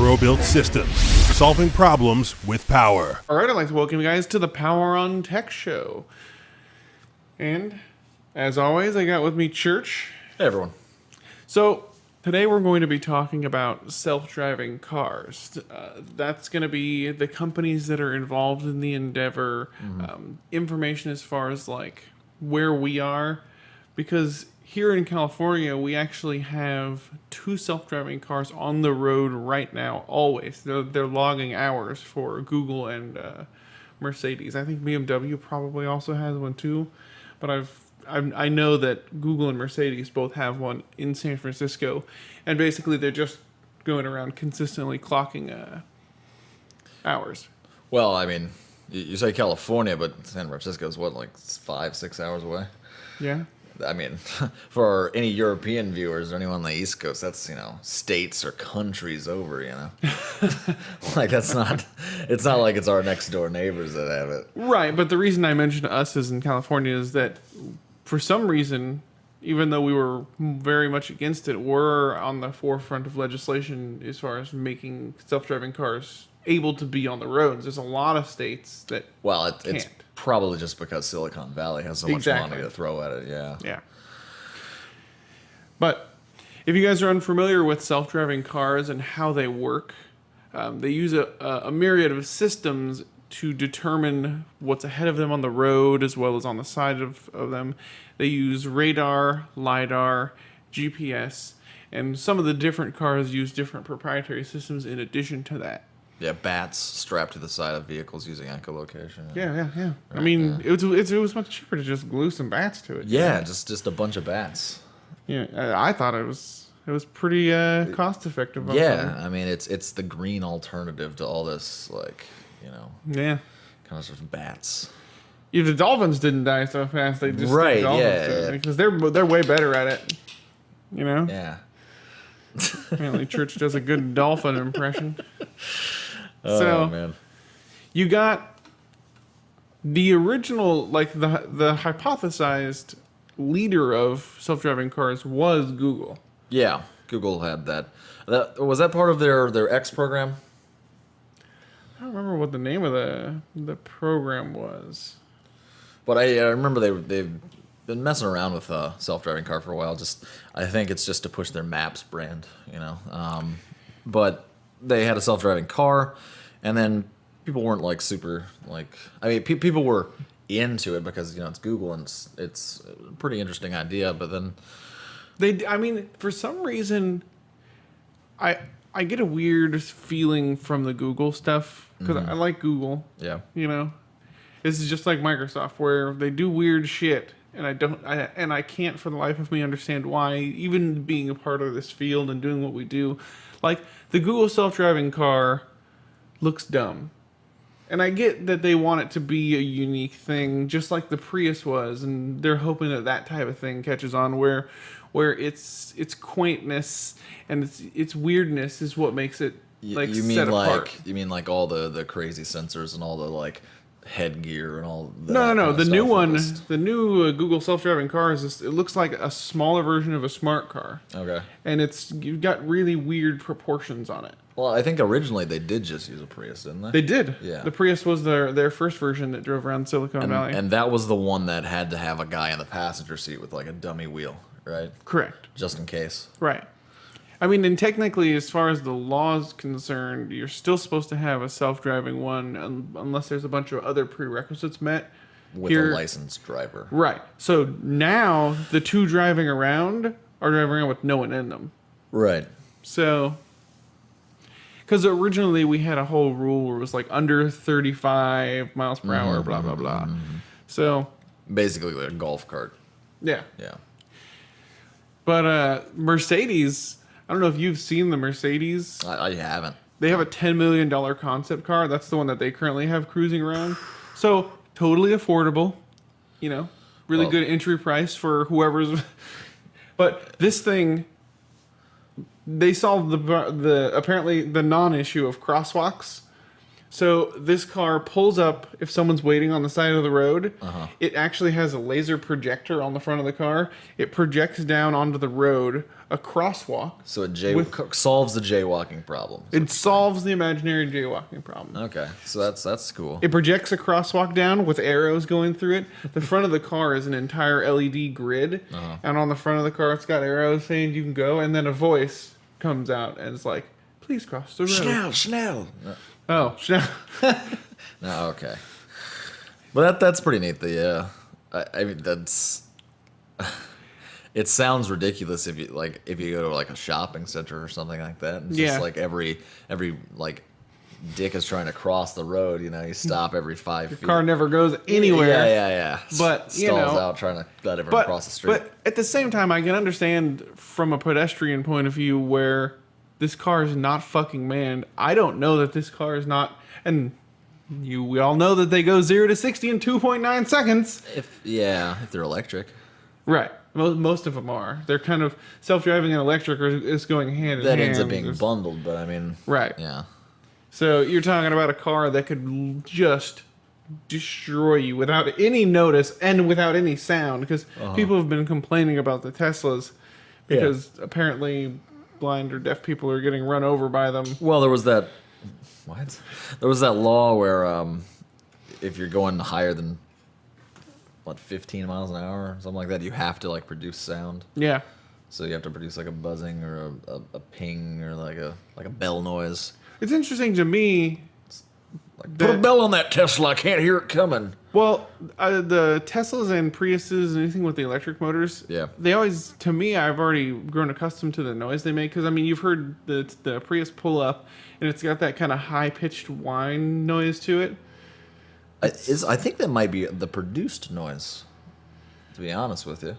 Pro-built systems, solving problems with power. All right, I'd like to welcome you guys to the Power on Tech Show. And, as always, I got with me Church. Hey, everyone. So, today we're going to be talking about self-driving cars. That's going to be the companies that are involved in the endeavor, information as far as, like, where we are. Because here in California, we actually have 2 self-driving cars on the road right now, always. They're logging hours for Google and Mercedes. I think BMW probably also has one too, but I know that Google and Mercedes both have one in San Francisco, and basically they're just going around consistently clocking hours. Well, I mean, you say California, but San Francisco is what, like 5-6 hours away? Yeah. I mean, for any European viewers or anyone on the East Coast, that's, states or countries over, Like, it's not like it's our next door neighbors that have it. Right, but the reason I mentioned us is in California is that for some reason, even though we were very much against it, we're on the forefront of legislation as far as making self-driving cars able to be on the roads. There's a lot of states that It's probably just because Silicon Valley has so much money to throw at it, yeah. Yeah. But if you guys are unfamiliar with self-driving cars and how they work, they use a myriad of systems to determine what's ahead of them on the road as well as on the side of them. They use radar, LiDAR, GPS, and some of the different cars use different proprietary systems in addition to that. Yeah, bats strapped to the side of vehicles using echolocation. Yeah. Right, I mean, it was much cheaper to just glue some bats to it. Yeah, just a bunch of bats. Yeah, I thought it was pretty cost effective. Yeah, I mean, it's the green alternative to all this, Yeah. kind of sort of bats. If the dolphins didn't die so fast, they just Right, stick dolphins yeah, to it, yeah. because they're way better at it. Yeah. Apparently, Church does a good dolphin impression. Oh, man. You got the original, like the hypothesized leader of self-driving cars was Google. Yeah, Google had that. Was that part of their X program? I don't remember what the name of the program was. But I remember they've been messing around with a self-driving car for a while. I think it's just to push their Maps brand, But they had a self-driving car, and then people weren't super people were into it because it's Google and it's a pretty interesting idea. But then for some reason, I get a weird feeling from the Google stuff because I like Google. yeah, This is just like Microsoft, where they do weird shit, and I can't for the life of me understand why. Even being a part of this field and doing what we do, like the Google self-driving car looks dumb, and I get that they want it to be a unique thing, just like the Prius was, and they're hoping that type of thing catches on, where its quaintness and its weirdness is what makes it set apart. You mean like all the crazy sensors and all the headgear and all that? No. The new one, the new Google self-driving car it looks like a smaller version of a smart car. Okay. And you've got really weird proportions on it. Well, I think originally they did just use a Prius, didn't they? They did. Yeah. The Prius was their first version that drove around Silicon Valley. And that was the one that had to have a guy in the passenger seat with a dummy wheel, right? Correct. Just in case. Right. I mean, and technically, as far as the law is concerned, you're still supposed to have a self-driving one unless there's a bunch of other prerequisites met. With a licensed driver. Right. So now the 2 driving around are driving around with no one in them. Right. So, because originally we had a whole rule where it was under 35 miles per hour, blah, blah, blah. So. Basically like a golf cart. Yeah. Yeah. But Mercedes, I don't know if you've seen the Mercedes. I haven't. They have a $10 million concept car. That's the one that they currently have cruising around. So, totally affordable. Really good entry price for whoever's. But this thing, they solved the apparently the non-issue of crosswalks. So this car pulls up if someone's waiting on the side of the road. Uh-huh. It actually has a laser projector on the front of the car. It projects down onto the road a crosswalk. So it solves the jaywalking problem. It solves the imaginary jaywalking problem. Okay, so that's cool. It projects a crosswalk down with arrows going through it. The front of the car is an entire LED grid. And on the front of the car, it's got arrows saying you can go. And then a voice comes out and it's like, please cross the road. Schnell. Oh, No, okay. But that's pretty neat. I mean, that's. It sounds ridiculous if you go to like a shopping center or something like that. It's just like every like dick is trying to cross the road. You know, you stop every 5 feet. Car never goes anywhere. Yeah. But stalls out trying to let everyone cross the street. But at the same time, I can understand from a pedestrian point of view where this car is not fucking manned. I don't know that this car is not, and we all know that they go 0 to 60 in 2.9 seconds. If they're electric. Right. Most of them are. They're kind of self-driving and electric is going hand in hand. That ends up being bundled, but I mean, right. Yeah. So you're talking about a car that could just destroy you without any notice and without any sound, because people have been complaining about the Teslas because apparently blind or deaf people are getting run over by them. Well, there was that law where if you're going higher than 15 miles an hour or something like that, you have to like produce sound. Yeah. So you have to produce like a buzzing or a ping or like a bell noise. It's interesting to me. Like, put a bell on that Tesla. I can't hear it coming. Well, the Teslas and Priuses and anything with the electric motors, they always, to me, I've already grown accustomed to the noise they make. Because, I mean, you've heard the Prius pull up, and it's got that kind of high-pitched whine noise to it. I think that might be the produced noise, to be honest with you.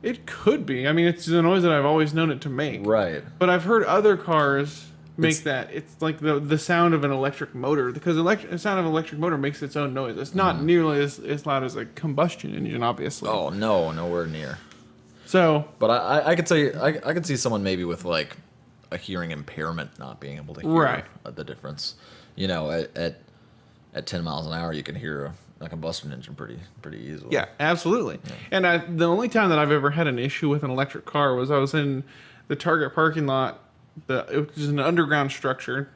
It could be. I mean, it's the noise that I've always known it to make. Right. But I've heard other cars make that. It's like the sound of an electric motor, because the sound of an electric motor makes its own noise. It's not nearly as loud as a combustion engine, obviously. Oh no, nowhere near. So, but I could tell you, I could see someone maybe with like a hearing impairment not being able to hear the difference. You know, at 10 miles an hour, you can hear a combustion engine pretty easily. Yeah, absolutely. Yeah. And the only time that I've ever had an issue with an electric car was I was in the Target parking lot. It was an underground structure,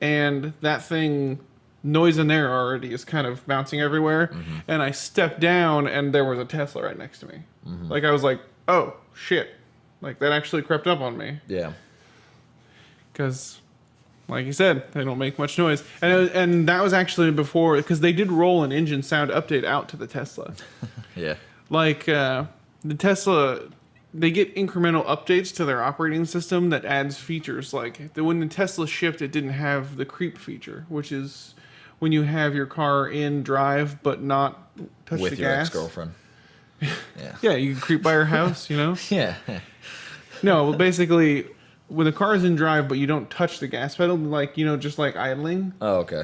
and that thing, noise in there already is kind of bouncing everywhere. And I stepped down, and there was a Tesla right next to me. Like, I was like, oh, shit. Like, that actually crept up on me. Yeah. Because, like you said, they don't make much noise. And that was actually before, because they did roll an engine sound update out to the Tesla. Yeah. Like, the Tesla, they get incremental updates to their operating system that adds features. Like, when the Tesla shipped, it didn't have the creep feature, which is when you have your car in drive but not touch the gas. With your ex-girlfriend. Yeah. Yeah, you can creep by her house, you know? Yeah. No, well, basically, when the car is in drive but you don't touch the gas pedal, like, you know, just like idling. Oh, okay.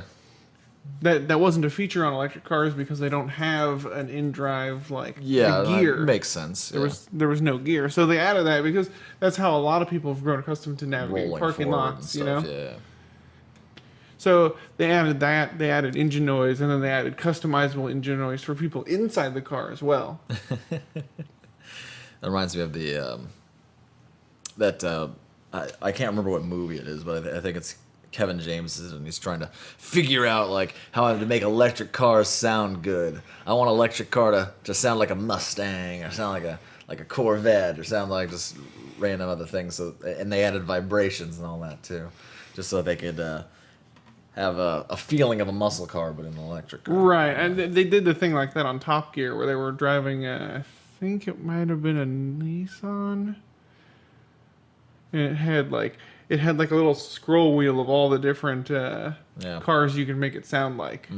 That wasn't a feature on electric cars because they don't have an in-drive like gear. That makes sense. There was no gear, so they added that because that's how a lot of people have grown accustomed to navigating parking lots. You know. Yeah. So they added that. They added engine noise, and then they added customizable engine noise for people inside the car as well. That reminds me of the I can't remember what movie it is, but I think it's Kevin James, and he's trying to figure out like how to make electric cars sound good. I want an electric car to sound like a Mustang or sound like a Corvette or sound like just random other things. So, and they added vibrations and all that too, just so they could have a feeling of a muscle car but in an electric car. Right, and they did the thing like that on Top Gear where they were driving. I think it might have been a Nissan, and it had like a little scroll wheel of all the different cars you can make it sound like.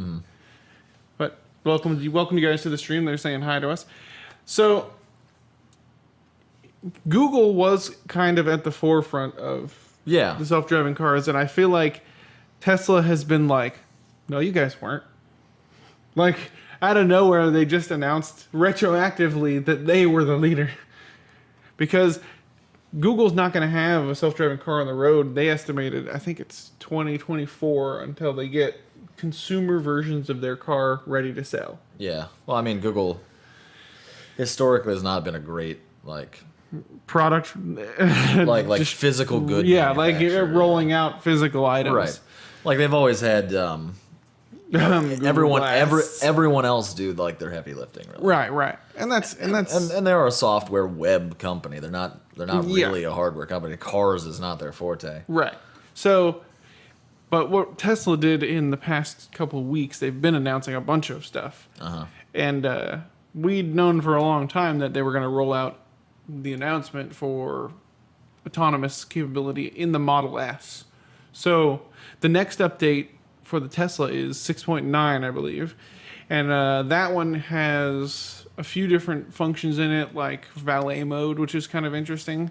But welcome you guys to the stream. They're saying hi to us. So Google was kind of at the forefront of the self-driving cars, and I feel like Tesla has been like, no, you guys weren't. Like, out of nowhere, they just announced retroactively that they were the leader. Because Google's not going to have a self-driving car on the road. They estimated, I think it's 2024 until they get consumer versions of their car ready to sell. Yeah. Well, I mean, Google historically has not been a great Product, like just, physical good. Yeah, like manufacturer. rolling out physical items. Right. Like they've always had Google Glass. everyone else do like their heavy lifting. Really. Right, and that's And they're a software web company. They're not really a hardware company. Cars is not their forte. right. So, but what Tesla did in the past couple of weeks, they've been announcing a bunch of stuff, and we'd known for a long time that they were going to roll out the announcement for autonomous capability in the Model S. So the next update for the Tesla is 6.9, I believe. And that one has a few different functions in it, like valet mode, which is kind of interesting,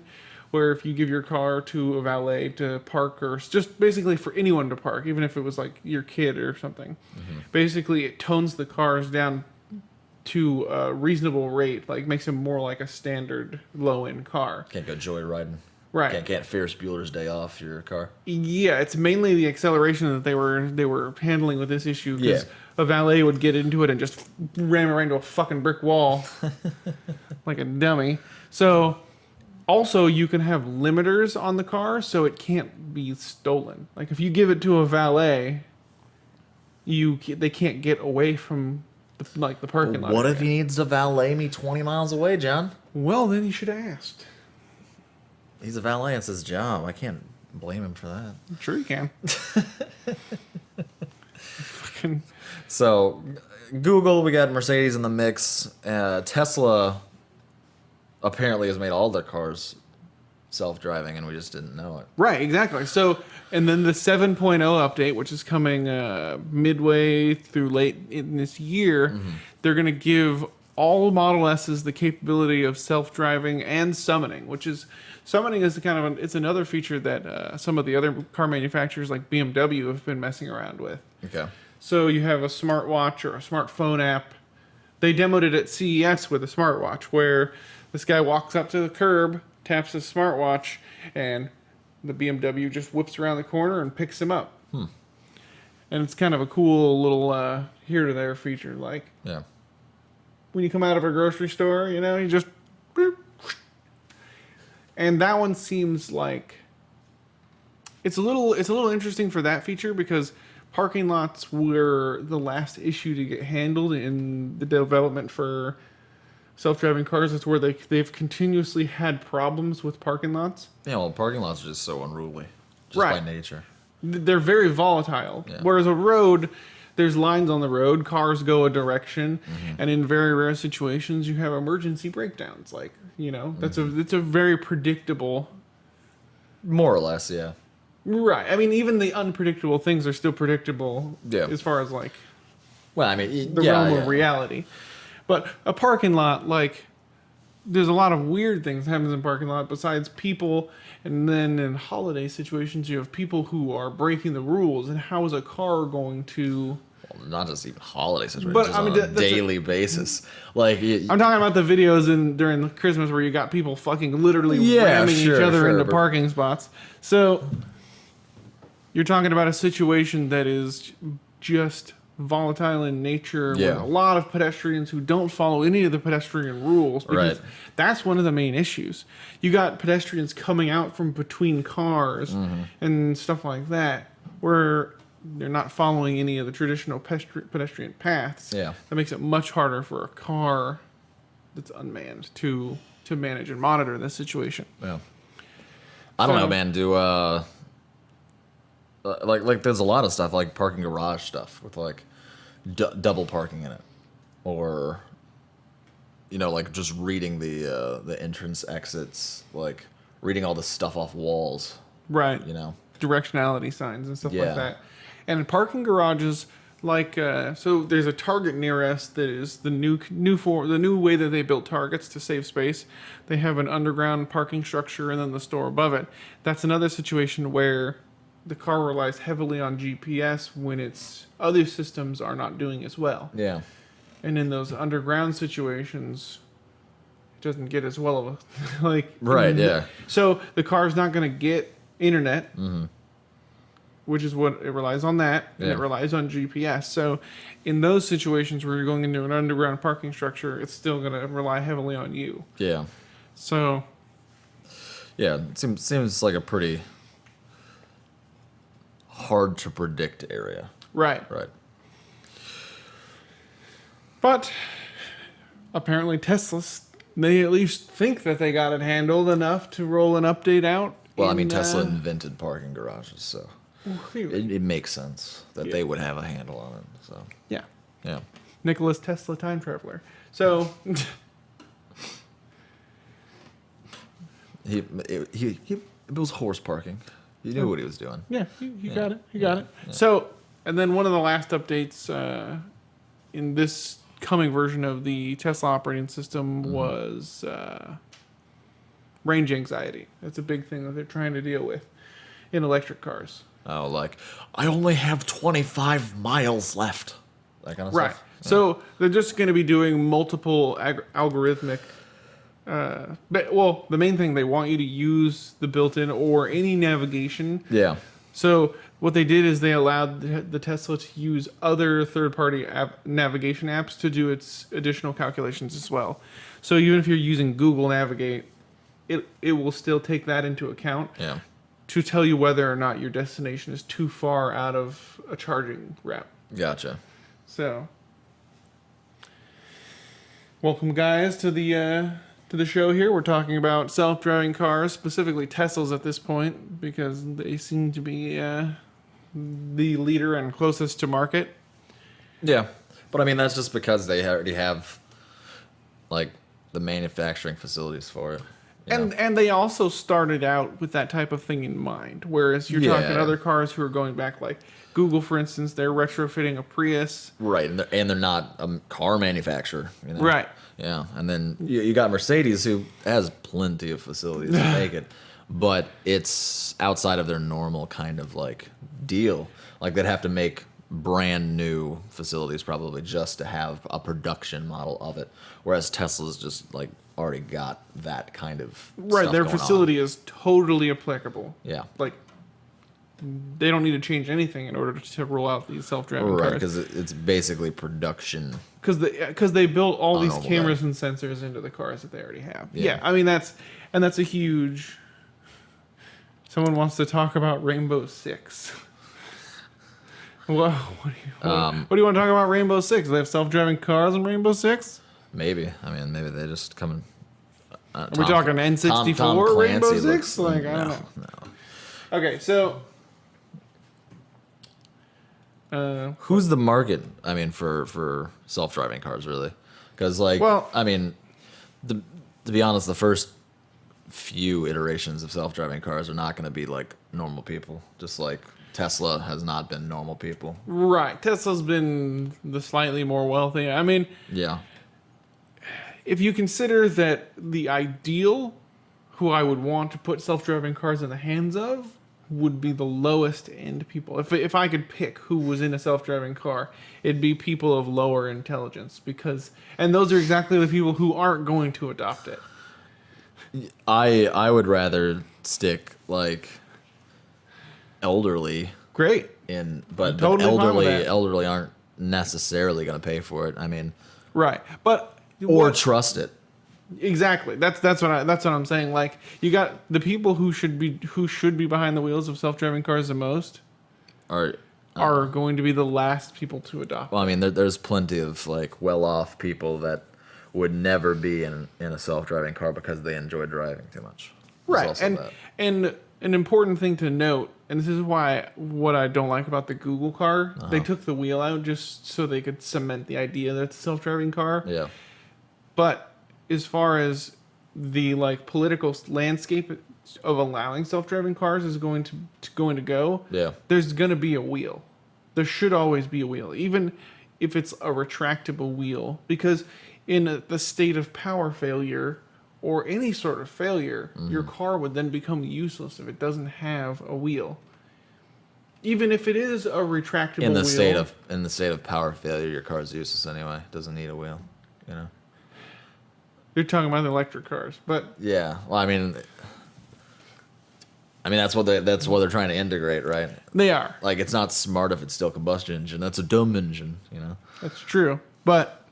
where if you give your car to a valet to park, or just basically for anyone to park, even if it was like your kid or something, basically it tones the cars down to a reasonable rate, like makes them more like a standard low-end car. Can't go joyriding. Right. Can't Ferris Bueller's Day Off your car. Yeah, it's mainly the acceleration that they were handling with this issue, because Yeah. a valet would get into it and just ram it right into a fucking brick wall like a dummy. So also you can have limiters on the car so it can't be stolen. Like if you give it to a valet, they can't get away from the parking lot. What if he needs to valet me 20 miles away, John? Well, then you should have asked. He's a valet. It's his job. I can't blame him for that. Sure you can. Fucking So, Google, we got Mercedes in the mix. Tesla apparently has made all their cars self-driving, and we just didn't know it. right, exactly. So, and then the 7.0 update, which is coming midway through late in this year, they're going to give all Model S's the capability of self-driving and summoning, which is summoning is it's another feature that some of the other car manufacturers like BMW have been messing around with. Okay. So you have a smartwatch or a smartphone app. They demoed it at CES with a smartwatch, where this guy walks up to the curb, taps his smartwatch, and the BMW just whips around the corner and picks him up. And it's kind of a cool little here to there feature. Like Yeah. when you come out of a grocery store, you just... boop. And that one seems like... It's a little interesting for that feature, because parking lots were the last issue to get handled in the development for self-driving cars. It's where they've continuously had problems with parking lots. Yeah, well, parking lots are just so unruly. Just Right. by nature. They're very volatile. Yeah. Whereas a road, there's lines on the road, cars go a direction, and in very rare situations you have emergency breakdowns. Like, it's a very predictable... More or less, yeah. Right. I mean, even the unpredictable things are still predictable as far as, like, Well, I mean, the realm of reality. But a parking lot, like, there's a lot of weird things that happens in parking lot besides people, and then in holiday situations you have people who are breaking the rules, and how is a car going to... Well, not just even holiday situations, But, just I mean, on a that's daily basis. Like, I'm talking about the videos during Christmas where you got people fucking literally ramming each other into parking spots. So you're talking about a situation that is just volatile in nature, with a lot of pedestrians who don't follow any of the pedestrian rules, because that's one of the main issues. You got pedestrians coming out from between cars and stuff like that, where they're not following any of the traditional pedestrian paths. Yeah. That makes it much harder for a car that's unmanned to manage and monitor this situation. Yeah. I don't know, man. Like there's a lot of stuff, like parking garage stuff with like double parking in it, or like just reading the entrance exits, like reading all the stuff off walls, right? Directionality signs and stuff like that. And in parking garages, like so there's a Target near us that is the new way that they built Targets to save space. They have an underground parking structure and then the store above it. That's another situation where the car relies heavily on GPS when its other systems are not doing as well. Yeah. And in those underground situations, doesn't get as well of a like. Right. Yeah. So the car's not going to get internet, which is what it relies on that, and it relies on GPS. So in those situations where you're going into an underground parking structure, it's still going to rely heavily on you. Yeah. So Yeah. It seems like a pretty hard to predict area. right. Right. But apparently Tesla's, they at least think that they got it handled enough to roll an update out. Well, I mean, Tesla invented parking garages, so clearly. it makes sense that they would have a handle on it. So Yeah. yeah. Nicholas Tesla, time traveler. So It was horse parking. He knew what he was doing. yeah, he got it. He got it. So, and then one of the last updates in this coming version of the Tesla operating system was range anxiety. That's a big thing that they're trying to deal with in electric cars. Oh, like, I only have 25 miles left. That kind of Right. stuff. So they're just going to be doing multiple algorithmic. The main thing they want you to use the built-in or any navigation. Yeah. So what they did is they allowed the Tesla to use other third-party navigation apps to do its additional calculations as well. So even if you're using Google Navigate, it will still take that into account Yeah. to tell you whether or not your destination is too far out of a charging route. Gotcha. So, welcome guys to the show here. We're talking about self-driving cars, specifically Teslas at this point, because they seem to be the leader and closest to market. Yeah. But I mean, that's just because they already have, like, the manufacturing facilities for it. you know? And they also started out with that type of thing in mind. Whereas you're talking Yeah. other cars who are going back, like Google, for instance, they're retrofitting a Prius. Right, and they're not a car manufacturer. You know? Right. Yeah, and then you got Mercedes, who has plenty of facilities to make it, but it's outside of their normal kind of like deal. Like they'd have to make brand new facilities probably just to have a production model of it, whereas Tesla's just like already got that kind of Right, stuff their going facility is totally applicable. on. Yeah. Like, they don't need to change anything in order to roll out these self-driving Right, cars. because it's basically production. Because they built all these On all cameras and sensors into the cars that they already have. Yeah. Yeah, I mean that's a huge. Someone wants to talk about Rainbow Six. Well, what do you want to talk about Rainbow Six? Do they have self-driving cars in Rainbow Six? Maybe. I mean, maybe they just come. Are we talking N64 Tom Rainbow Clancy Six? looks- Like I don't know. No. Okay, so. Who's the market? I mean, for self-driving cars, really? Because, like, Well- I mean, to be honest, the first few iterations of self-driving cars are not going to be like normal people. Just like Tesla has not been normal people. Right, Tesla's been the slightly more wealthy. I mean, Yeah. if you consider that the ideal who I would want to put self-driving cars in the hands of would be the lowest end people. If I could pick who was in a self-driving car, it'd be people of lower intelligence and those are exactly the people who aren't going to adopt it. I would rather stick like elderly Great. in, but totally fine with that. elderly aren't necessarily going to pay for it. I mean, Right. But or trust it. exactly. That's what I'm saying. Like you got the people who should be behind the wheels of self-driving cars the most Or are going to be the last people to adopt. well, I mean, there's plenty of like well-off people that would never be in a self-driving car because they enjoy driving too much. There's Right. also that. And an important thing to note, and this is what I don't like about the Google car, they took the wheel out just so they could cement the idea that it's a self-driving car. Yeah. But as far as the like political landscape of allowing self-driving cars is going to go, Yeah. there's going to be a wheel. There should always be a wheel, even if it's a retractable wheel, because in the state of power failure or any sort of failure, your car would then become useless if it doesn't have a wheel. Even if it is a retractable In the wheel. state of power failure, your car's useless anyway. It doesn't need a wheel, you know. You're talking about the electric cars, but Yeah. Well, I mean, that's what they're trying to integrate, right? they are. Like, it's not smart if it's still combustion engine. That's a dumb engine, you know. That's true. But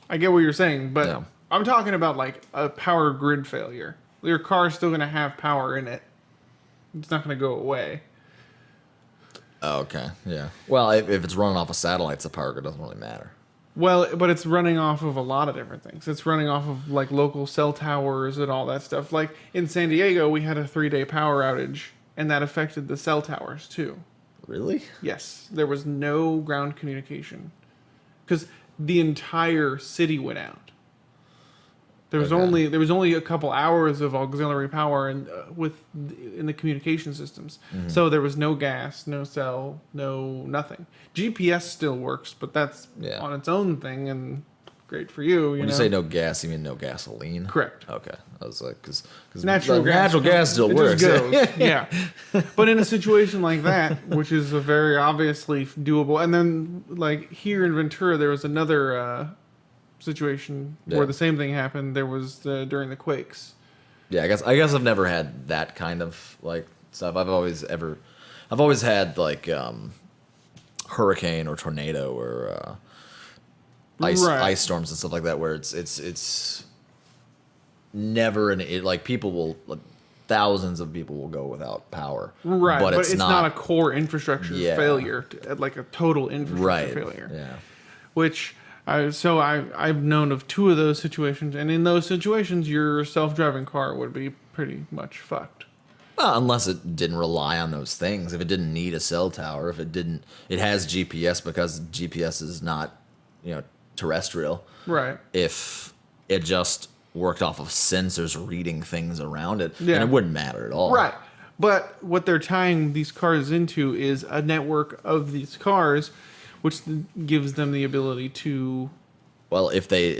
I get what you're saying. But Yeah. I'm talking about like a power grid failure. Your car's still going to have power in it. It's not going to go away. Oh, okay. Yeah. Well, if it's running off of satellites, the power grid doesn't really matter. Well, but it's running off of a lot of different things. It's running off of like local cell towers and all that stuff. Like in San Diego, we had a 3-day power outage, and that affected the cell towers too. Really? Yes, there was no ground communication because the entire city went out. There was only a couple hours of auxiliary power in the communication systems. Mm-hmm. So there was no gas, no cell, no nothing. GPS still works, but that's on its own thing and great for you. When you say no gas, you mean no gasoline? Correct. Okay. I was like, because Natural gas still works. Just goes. Yeah. But in a situation like that, which is a very obviously doable, and then like here in Ventura, there was another situation where the same thing happened. There was during the quakes. Yeah, I guess I've never had that kind of like stuff. I've always had like hurricane or tornado or ice storms and stuff like that, where it's never like people will thousands of people will go without power. Right, but it's not a core infrastructure failure, like a total infrastructure failure. Yeah, which. I've known of 2 of those situations, and in those situations, your self-driving car would be pretty much fucked. Well, unless it didn't rely on those things. If it didn't need a cell tower, if it has GPS because GPS is not, terrestrial. Right. If it just worked off of sensors reading things around it, then it wouldn't matter at all. Right. But what they're tying these cars into is a network of these cars, which gives them the ability to. Well, if they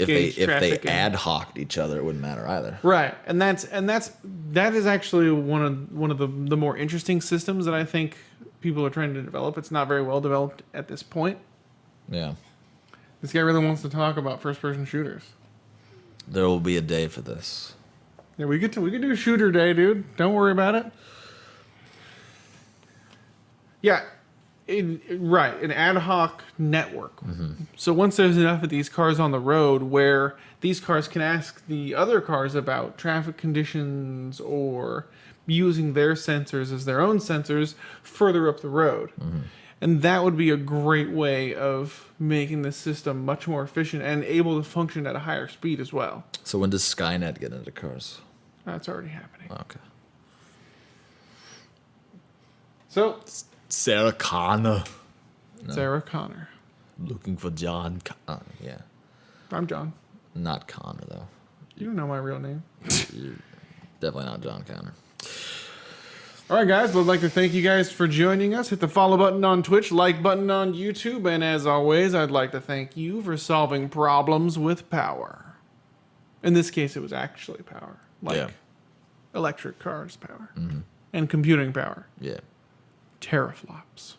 ad hoc'd each other, it wouldn't matter either. Right, and that is actually one of the more interesting systems that I think people are trying to develop. It's not very well developed at this point. Yeah. This guy really wants to talk about first-person shooters. There will be a day for this. Yeah, we could do a shooter day, dude. Don't worry about it. Yeah. An ad hoc network. Mm-hmm. So once there's enough of these cars on the road where these cars can ask the other cars about traffic conditions or using their sensors as their own sensors further up the road. Mm-hmm. And that would be a great way of making the system much more efficient and able to function at a higher speed as well. So when does Skynet get into cars? That's already happening. Okay. So... Sarah Connor. No. Sarah Connor. Looking for John. Yeah. I'm John. Not Connor, though. You don't know my real name. You're definitely not John Connor. All right, guys. I'd like to thank you guys for joining us. Hit the follow button on Twitch, like button on YouTube, and as always, I'd like to thank you for solving problems with power. In this case, it was actually power. Like electric cars power. Mm-hmm. And computing power. Yeah. Teraflops.